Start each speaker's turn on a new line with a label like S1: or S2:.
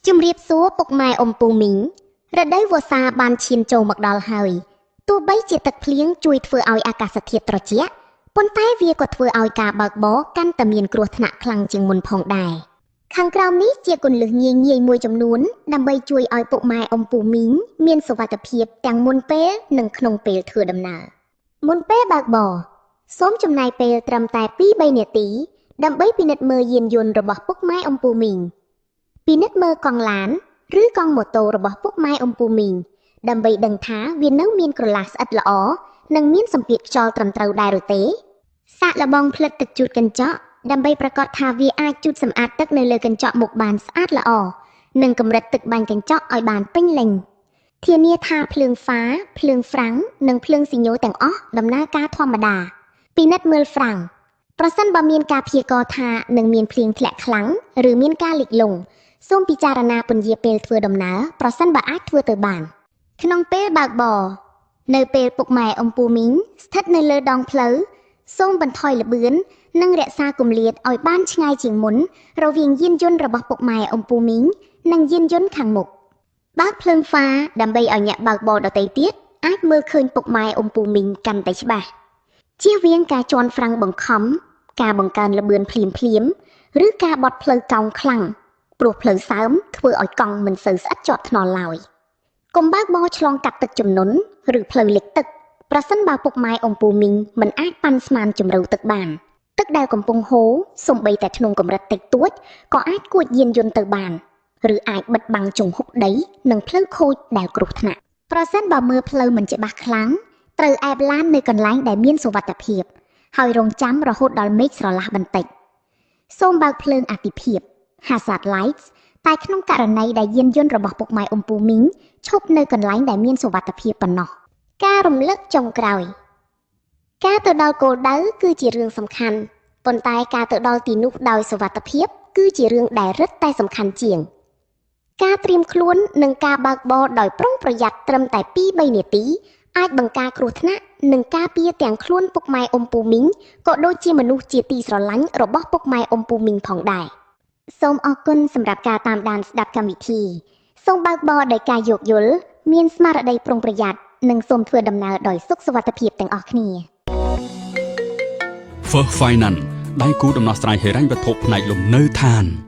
S1: ជំរាបសួរពុកម៉ែអ៊ំពូមីងរដូវវស្សាបានឈានចូលមកដល់ហើយទោះបីជាទឹកភ្លៀងជួយធ្វើឲ្យអាកាសធាតុត្រជាក់ប៉ុន្តែវាក៏ធ្វើឲ្យការបើកបរកាន់តែមានគ្រោះថ្នាក់ខ្លាំងជាងមុនផងដែរខាងក្រោមនេះជាគន្លឹះងាយៗមួយចំនួនដើម្បីជួយឲ្យពុកម៉ែអ៊ំពូមីងមានសុវត្ថិភាពទាំងមុនពេលនិងក្នុងពេលធ្វើដំណើរមុនពេលបើកបរសូមចំណាយពេលត្រឹមតែ 2-3 នាទីដើម្បីពិនិត្យមើលយានយន្តរបស់ពុកម៉ែអ៊ំពូមីងពិនិត្យមើលកង់ឡានឬកង់ម៉ូតូរបស់ពុកម៉ែអ៊ំពូមីងដើម្បីដឹងថាវានៅមានក្រឡាស្អិតល្អនិងមានសម្ពាធខ្យល់ត្រឹមត្រូវដែរឬទេសាកល្បងផ្លិតទឹកជូតកញ្ចក់ដើម្បីប្រាកដថាវាអាចជូតសម្អាតទឹកនៅលើកញ្ចក់មុខបានស្អាតល្អនិងកម្រិតទឹកបាញ់កញ្ចក់ឲ្យបានពេញលេញធានាថាភ្លើងហ្វាភ្លើងហ្វ្រាំងនិងភ្លើងស៊ីញ៉ូទាំងអស់ដំណើរការធម្មតាពិនិត្យមើលហ្វ្រាំងប្រសិនបើមានការព្យាករណ៍ថានឹងមានភ្លៀងធ្លាក់ខ្លាំងឬមានការលិចលង់សូមពិចារណាពន្យាពេលធ្វើដំណើរប្រសិនបើអាចធ្វើទៅបានក្នុងពេលបើកបរនៅពេលពុកម៉ែអ៊ំពូមីងស្ថិតនៅលើដងផ្លូវសូមបន្ថយល្បឿននិងរក្សាគម្លាតឲ្យបានឆ្ងាយជាងមុនរវាងយានយន្តរបស់ពុកម៉ែអ៊ំពូមីងនិងយានយន្តខាងមុខបើកភ្លើងហ្វាដើម្បីឲ្យអ្នកបើកបរដទៃទៀតអាចមើលឃើញពុកម៉ែអ៊ំពូមីងកាន់តែច្បាស់ជៀសវាងការជន់ហ្វ្រាំងបង្ខំការបង្កើនល្បឿនភ្លាមឬការបត់ផ្លូវកោងខ្លាំងព្រោះផ្លូវសើមធ្វើឲ្យកង់មិនសូវស្អិតជាប់ថ្នល់ឡើយកុំបើកបរឆ្លងកាត់ទឹកជំនន់ឬផ្លូវលិចទឹកប្រសិនបើពុកម៉ែអ៊ំពូមីងមិនអាចប៉ាន់ស្មានជម្រៅទឹកបានទឹកដែលកំពុងហូរសូម្បីតែក្នុងកម្រិតតិចតួចក៏អាចគួចយានយន្តទៅបានឬអាចបិទបាំងជង្ហុកដីនិងផ្លូវខូចដែលគ្រោះថ្នាក់ប្រសិនបើមើលផ្លូវមិនច្បាស់ខ្លាំងត្រូវអែបឡាននៅកន្លែងដែលមានសុវត្ថិភាពហើយរងចាំរហូតដល់មេឃស្រឡះបន្តិចសូមបើកភ្លើងអាទិភាព Hazard Lights តែក្នុងករណីដែលយានយន្តរបស់ពុកម៉ែអ៊ំពូមីងឈប់នៅកន្លែងដែលមានសុវត្ថិភាពប៉ុណ្ណោះការរំលឹកចុងក្រោយការទៅដល់គោលដៅគឺជារឿងសំខាន់ប៉ុន្តែការទៅដល់ទីនោះដោយសុវត្ថិភាពគឺជារឿងដែលរឹតតែសំខាន់ជាងការត្រៀមខ្លួននិងការបើកបរដោយប្រុងប្រយ័ត្នត្រឹមតែ 2-3 នាទីអាចបង្ការគ្រោះថ្នាក់និងការពារទាំងខ្លួនពុកម៉ែអ៊ំពូមីងក៏ដូចជាមនុស្សជាទីស្រឡាញ់របស់ពុកម៉ែអ៊ំពូមីងផងដែរសូមអរគុណសម្រាប់ការតាមដានស្ដាប់កម្មវិធីសូមបើកបរដោយការយោគយល់មានស្មារតីប្រុងប្រយ័ត្ននិងសូមធ្វើដំណើរដោយសុខសុវត្ថិភាពទាំងអស់គ្នា
S2: First Finance ដៃគូដំណោះស្រាយហិរញ្ញវត្ថុផ្នែកលំនៅឋាន